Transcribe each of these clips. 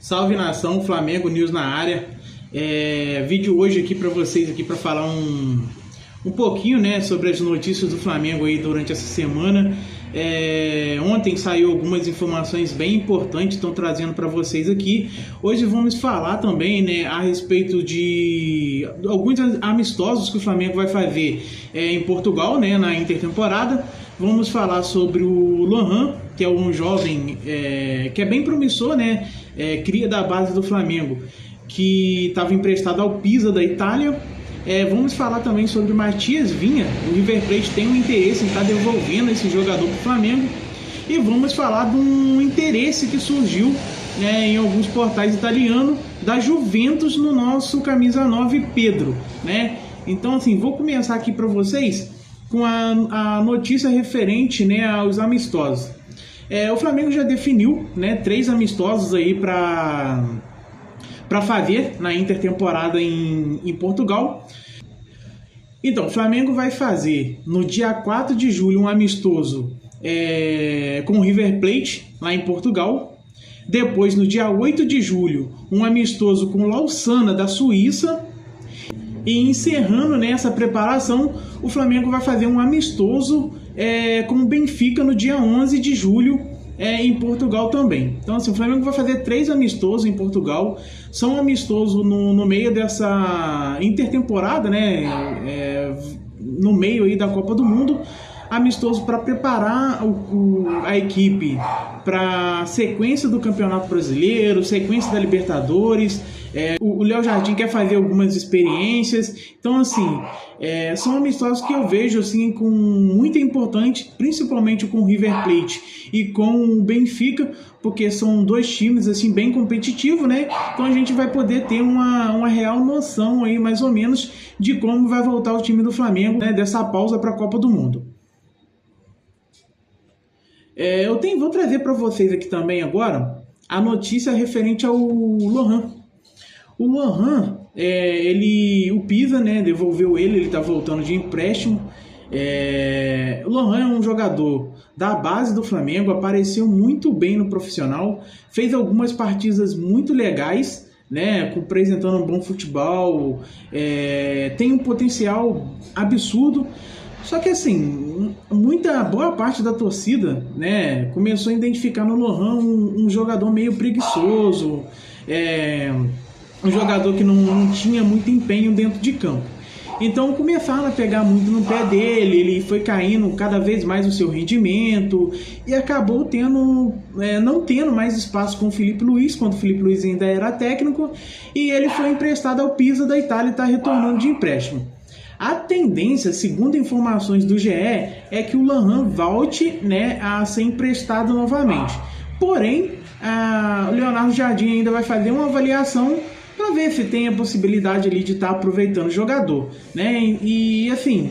Salve nação, Flamengo News na área. Vídeo hoje aqui para vocês aqui para falar um pouquinho, né, sobre as notícias do Flamengo aí durante essa semana. Ontem saiu algumas informações bem importantes, estão trazendo para vocês aqui. Hoje vamos falar também, né, a respeito de alguns amistosos que o Flamengo vai fazer em Portugal, né, na intertemporada. Vamos falar sobre o Lohan, que é um jovem que é bem promissor, né, cria da base do Flamengo, que estava emprestado ao Pisa da Itália. Vamos falar também sobre o Matias Vinha. O River Plate tem um interesse em estar devolvendo esse jogador para o Flamengo. E vamos falar de um interesse que surgiu, né, em alguns portais italianos da Juventus no nosso camisa 9 Pedro, né? Então, assim, vou começar aqui para vocês com a notícia referente, né, aos amistosos. O Flamengo já definiu, né, 3 amistosos aí para fazer na intertemporada em Portugal. Então, o Flamengo vai fazer no dia 4 de julho um amistoso com o River Plate, lá em Portugal. Depois, no dia 8 de julho, um amistoso com o Lausana, da Suíça. E encerrando nessa preparação, o Flamengo vai fazer um amistoso com o Benfica no dia 11 de julho, em Portugal também. Então, assim, o Flamengo vai fazer 3 amistosos em Portugal. São amistosos no meio dessa intertemporada, né? No meio aí da Copa do Mundo. Amistoso para preparar a equipe para a sequência do Campeonato Brasileiro, sequência da Libertadores. O Léo Jardim quer fazer algumas experiências. Então, assim, são amistosos que eu vejo assim com muita importância, principalmente com o River Plate e com o Benfica, porque são 2 times assim bem competitivos, né? Então a gente vai poder ter uma real noção aí, mais ou menos, de como vai voltar o time do Flamengo, né, dessa pausa para a Copa do Mundo. Vou trazer para vocês aqui também agora a notícia referente ao Lohan. O Lohan, o Pisa, né, devolveu ele está voltando de empréstimo. O Lohan é um jogador da base do Flamengo, apareceu muito bem no profissional, fez algumas partidas muito legais, né, apresentando um bom futebol, tem um potencial absurdo. Só que assim, boa parte da torcida, né, começou a identificar no Lohan um jogador meio preguiçoso, um jogador que não tinha muito empenho dentro de campo. Então começaram a pegar muito no pé dele, ele foi caindo cada vez mais o seu rendimento e acabou não tendo mais espaço com o Filipe Luís, quando o Filipe Luís ainda era técnico, e ele foi emprestado ao Pisa da Itália e está retornando de empréstimo. A tendência, segundo informações do GE, é que o Lohan volte, né, a ser emprestado novamente. Porém, o Leonardo Jardim ainda vai fazer uma avaliação para ver se tem a possibilidade ali de estar aproveitando o jogador, né? E assim,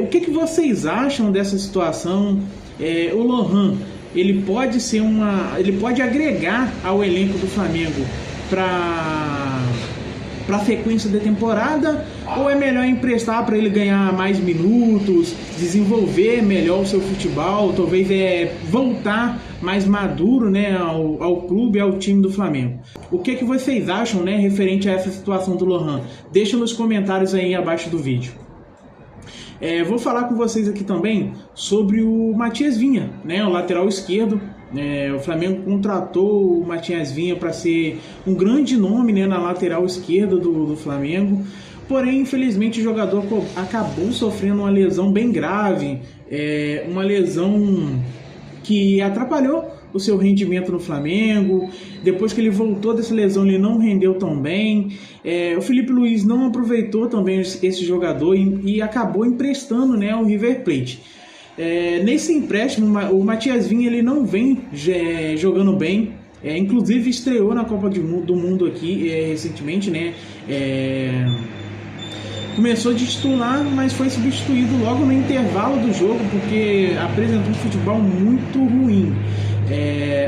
o que vocês acham dessa situação? O Lohan, ele pode agregar ao elenco do Flamengo para a sequência da temporada, ou é melhor emprestar para ele ganhar mais minutos, desenvolver melhor o seu futebol, talvez voltar mais maduro, né, ao clube, ao time do Flamengo? O que vocês acham, né, referente a essa situação do Lohan? Deixa nos comentários aí abaixo do vídeo. Vou falar com vocês aqui também sobre o Matias Vinha, né, o lateral esquerdo. O Flamengo contratou o Matias Vinha para ser um grande nome, né, na lateral esquerda do Flamengo. Porém, infelizmente, o jogador acabou sofrendo uma lesão bem grave, uma lesão que atrapalhou o seu rendimento no Flamengo. Depois que ele voltou dessa lesão, ele não rendeu tão bem. O Filipe Luís não aproveitou também esse jogador e acabou emprestando, né, ao River Plate. Nesse empréstimo, o Matias Vinha ele não vem jogando bem. Inclusive estreou na Copa do Mundo aqui recentemente, né? Começou de titular, mas foi substituído logo no intervalo do jogo porque apresentou um futebol muito ruim.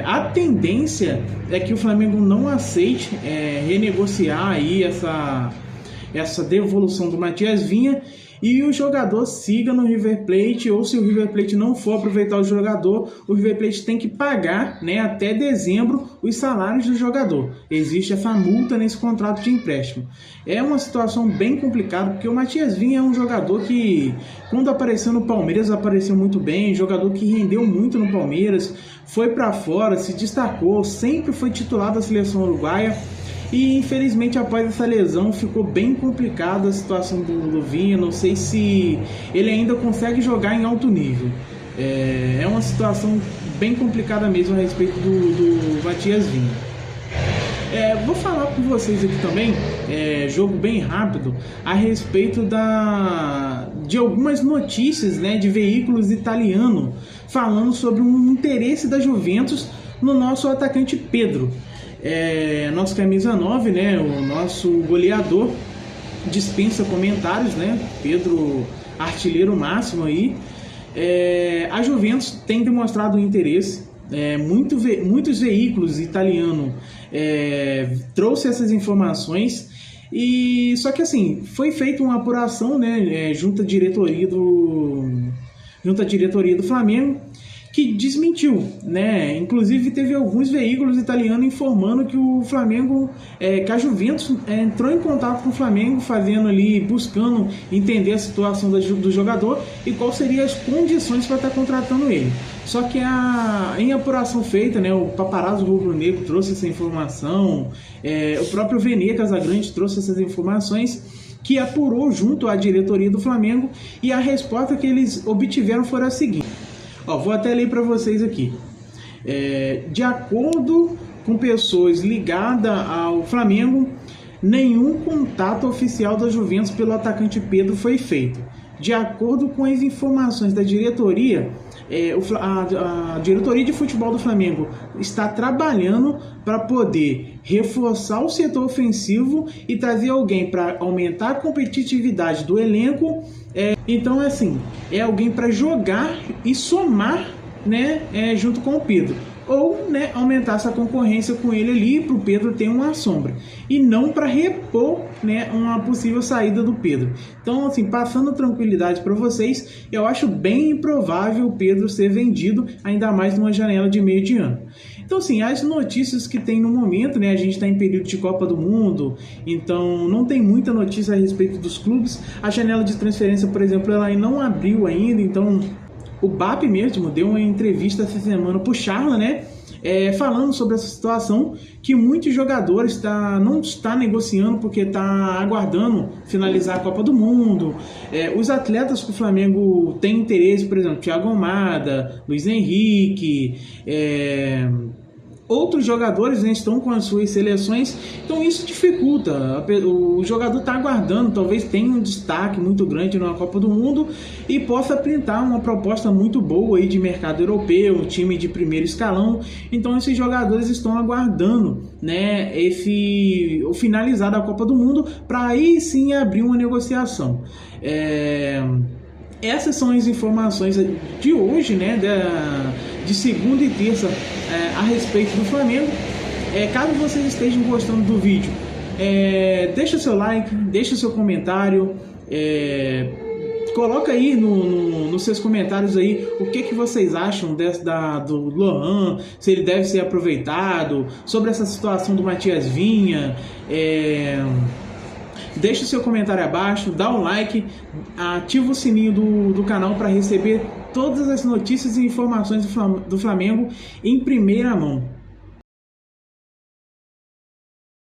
A tendência é que o Flamengo não aceite renegociar aí essa devolução do Matias Vinha e o jogador siga no River Plate, ou se o River Plate não for aproveitar o jogador, o River Plate tem que pagar, né, até dezembro os salários do jogador. Existe essa multa nesse contrato de empréstimo. É uma situação bem complicada, porque o Matias Vinha é um jogador que, quando apareceu no Palmeiras, apareceu muito bem, jogador que rendeu muito no Palmeiras, foi para fora, se destacou, sempre foi titular da seleção uruguaia. E infelizmente após essa lesão ficou bem complicada a situação do Vinha. Não sei se ele ainda consegue jogar em alto nível. É uma situação bem complicada mesmo a respeito do Matias Vinha. Vou falar com vocês aqui também, jogo bem rápido, a respeito de algumas notícias, né, de veículos italianos falando sobre um interesse da Juventus no nosso atacante Pedro. Nosso camisa 9, né, o nosso goleador, dispensa comentários, né? Pedro, artilheiro máximo aí. A Juventus tem demonstrado interesse. Muitos veículos italianos trouxe essas informações, e só que assim foi feita uma apuração, né, junto à diretoria do Flamengo, que desmentiu, né? Inclusive teve alguns veículos italianos informando que o Flamengo, que a Juventus entrou em contato com o Flamengo, buscando entender a situação do jogador e quais seriam as condições para estar contratando ele. Só que em apuração feita, né, o Paparazzo Rubro-Negro trouxe essa informação, o próprio Vene Casagrande trouxe essas informações, que apurou junto à diretoria do Flamengo, e a resposta que eles obtiveram foi a seguinte. Vou até ler para vocês aqui. De acordo com pessoas ligadas ao Flamengo, nenhum contato oficial da Juventus pelo atacante Pedro foi feito. De acordo com as informações da diretoria, a diretoria de futebol do Flamengo está trabalhando para poder reforçar o setor ofensivo e trazer alguém para aumentar a competitividade do elenco. Então, assim, é alguém para jogar e somar, né, junto com o Pedro. Ou, né, aumentar essa concorrência com ele ali para o Pedro ter uma sombra. E não para repor, né, uma possível saída do Pedro. Então, assim, passando tranquilidade para vocês, eu acho bem improvável o Pedro ser vendido, ainda mais numa janela de meio de ano. Então, assim, as notícias que tem no momento, né, a gente está em período de Copa do Mundo, então não tem muita notícia a respeito dos clubes. A janela de transferência, por exemplo, ela não abriu ainda, então o BAP mesmo deu uma entrevista essa semana para o Charla, né, falando sobre essa situação, que muitos jogadores não está negociando porque está aguardando finalizar a Copa do Mundo. Os atletas que o Flamengo tem interesse, por exemplo, Thiago Almada, Luiz Henrique, outros jogadores, né, estão com as suas seleções, então isso dificulta. O jogador está aguardando, talvez tenha um destaque muito grande na Copa do Mundo e possa apresentar uma proposta muito boa aí de mercado europeu, um time de primeiro escalão. Então esses jogadores estão aguardando, né, o finalizar da Copa do Mundo para aí sim abrir uma negociação. Essas são as informações de hoje, né, de segunda e terça, a respeito do Flamengo. Caso vocês estejam gostando do vídeo, deixa seu like, deixa seu comentário, coloca aí nos seus comentários aí o que vocês acham do Lohan, se ele deve ser aproveitado, sobre essa situação do Matias Vinha. Deixa o seu comentário abaixo, dá um like, ativa o sininho do canal para receber todas as notícias e informações do Flamengo em primeira mão.